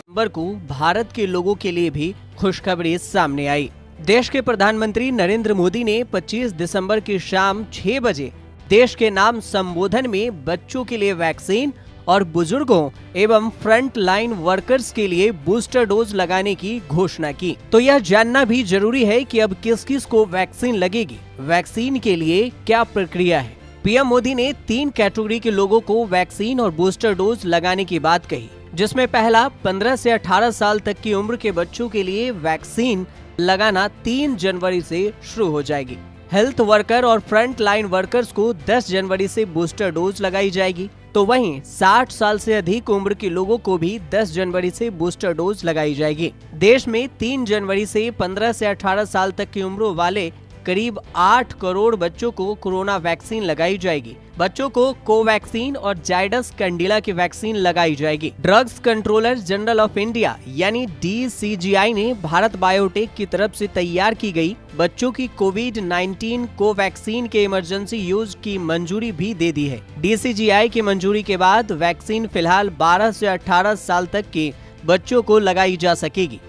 दिसंबर को भारत के लोगों के लिए भी खुशखबरी सामने आई। देश के प्रधानमंत्री नरेंद्र मोदी ने 25 दिसंबर की शाम 6 बजे देश के नाम संबोधन में बच्चों के लिए वैक्सीन और बुजुर्गों एवं फ्रंट लाइन वर्कर्स के लिए बूस्टर डोज लगाने की घोषणा की। तो यह जानना भी जरूरी है कि अब किस किस को वैक्सीन लगेगी, वैक्सीन के लिए क्या प्रक्रिया है। पीएम मोदी ने 3 कैटेगरी के लोगों को वैक्सीन और बूस्टर डोज लगाने की बात कही, जिसमें पहला 15 से 18 साल तक की उम्र के बच्चों के लिए वैक्सीन लगाना 3 जनवरी से शुरू हो जाएगी। हेल्थ वर्कर और फ्रंट लाइन वर्कर्स को 10 जनवरी से बूस्टर डोज लगाई जाएगी। तो वहीं 60 साल से अधिक उम्र के लोगों को भी 10 जनवरी से बूस्टर डोज लगाई जाएगी। देश में 3 जनवरी से 15 से 18 साल तक की उम्र वाले करीब 8 करोड़ बच्चों को कोरोना वैक्सीन लगाई जाएगी। बच्चों को कोवैक्सीन और जायडस कैंडिला की वैक्सीन लगाई जाएगी। Drugs controller general of India यानी DCGI ने भारत बायोटेक की तरफ से तैयार की गई बच्चों की कोविड-19 कोवैक्सीन के इमरजेंसी यूज की मंजूरी भी दे दी है। DCGI की मंजूरी के बाद वैक्सीन फिलहाल 12 से 18 साल तक के बच्चों को लगाई जा सकेगी,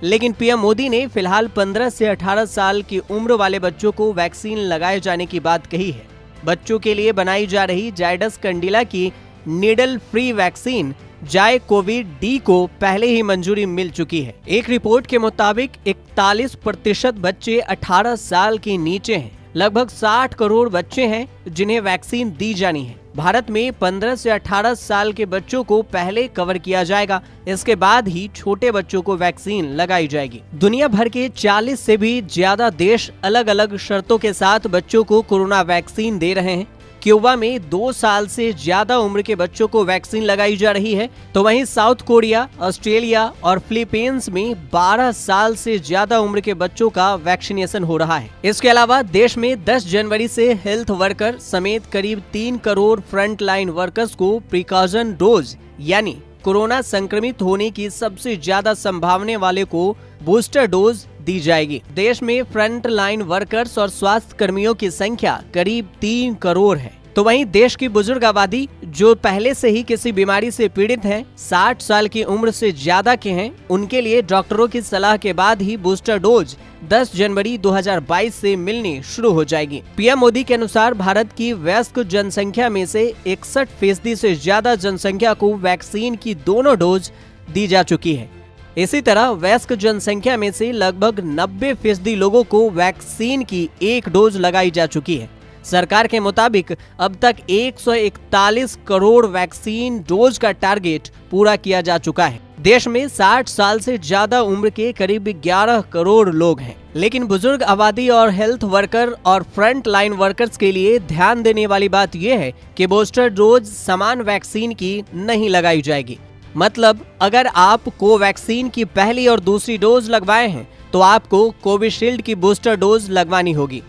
लेकिन पीएम मोदी ने फिलहाल 15 से 18 साल की उम्र वाले बच्चों को वैक्सीन लगाए जाने की बात कही है। बच्चों के लिए बनाई जा रही जायडस कैंडिला की नीडल फ्री वैक्सीन जाय कोविड डी को पहले ही मंजूरी मिल चुकी है। एक रिपोर्ट के मुताबिक 41% बच्चे 18 साल के नीचे हैं। लगभग 60 करोड़ बच्चे हैं जिन्हें वैक्सीन दी जानी है। भारत में 15 से 18 साल के बच्चों को पहले कवर किया जाएगा, इसके बाद ही छोटे बच्चों को वैक्सीन लगाई जाएगी। दुनिया भर के 40 से भी ज्यादा देश अलग अलग शर्तों के साथ बच्चों को कोरोना वैक्सीन दे रहे हैं। क्यूबा में 2 साल से ज्यादा उम्र के बच्चों को वैक्सीन लगाई जा रही है, तो वहीं साउथ कोरिया, ऑस्ट्रेलिया और फिलीपींस में 12 साल से ज्यादा उम्र के बच्चों का वैक्सीनेशन हो रहा है। इसके अलावा देश में 10 जनवरी से हेल्थ वर्कर समेत करीब 3 करोड़ फ्रंट लाइन वर्कर्स को प्रिकॉशन डोज यानी कोरोना संक्रमित होने की सबसे ज्यादा संभावना वाले को बूस्टर डोज दी जाएगी। देश में फ्रंट लाइन वर्कर्स और स्वास्थ्य कर्मियों की संख्या करीब 3 करोड़ है। तो वहीं देश की बुजुर्ग आबादी जो पहले से ही किसी बीमारी से पीड़ित हैं, 60 साल की उम्र से ज्यादा के हैं, उनके लिए डॉक्टरों की सलाह के बाद ही बूस्टर डोज 10 जनवरी 2022 से मिलनी शुरू हो जाएगी। पीएम मोदी के अनुसार भारत की वयस्क जनसंख्या में से 61% से ज्यादा जनसंख्या को वैक्सीन की दोनों डोज दी जा चुकी है। इसी तरह वयस्क जनसंख्या में से लगभग 90% लोगों को वैक्सीन की 1 डोज लगाई जा चुकी है। सरकार के मुताबिक अब तक 141 करोड़ वैक्सीन डोज का टारगेट पूरा किया जा चुका है। देश में 60 साल से ज्यादा उम्र के करीब 11 करोड़ लोग हैं, लेकिन बुजुर्ग आबादी और हेल्थ वर्कर और फ्रंट लाइन वर्कर्स के लिए ध्यान देने वाली बात यह है कि बूस्टर डोज समान वैक्सीन की नहीं लगाई जाएगी। मतलब अगर आप कोवैक्सीन की पहली और दूसरी डोज लगवाए हैं तो आपको कोविशील्ड की बूस्टर डोज लगवानी होगी।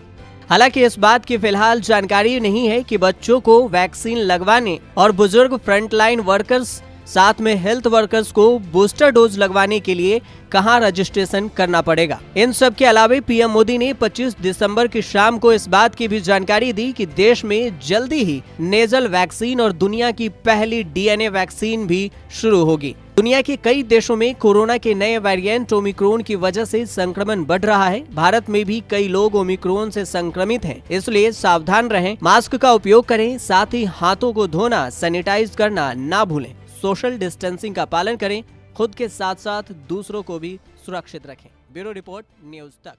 हालांकि इस बात की फिलहाल जानकारी नहीं है कि बच्चों को वैक्सीन लगवाने और बुजुर्ग फ्रंटलाइन वर्कर्स साथ में हेल्थ वर्कर्स को बूस्टर डोज लगवाने के लिए कहां रजिस्ट्रेशन करना पड़ेगा। इन सब के अलावा पीएम मोदी ने 25 दिसंबर की शाम को इस बात की भी जानकारी दी कि देश में जल्दी ही नेजल वैक्सीन और दुनिया की पहली DNA वैक्सीन भी शुरू होगी। दुनिया के कई देशों में कोरोना के नए वेरिएंट ओमिक्रॉन की वजह से संक्रमण बढ़ रहा है। भारत में भी कई लोग ओमिक्रॉन से संक्रमित हैं, इसलिए सावधान रहें, मास्क का उपयोग करें, साथ ही हाथों को धोना, सैनिटाइज करना ना भूलें, सोशल डिस्टेंसिंग का पालन करें, खुद के साथ साथ दूसरों को भी सुरक्षित रखें। ब्यूरो रिपोर्ट, न्यूज़ तक।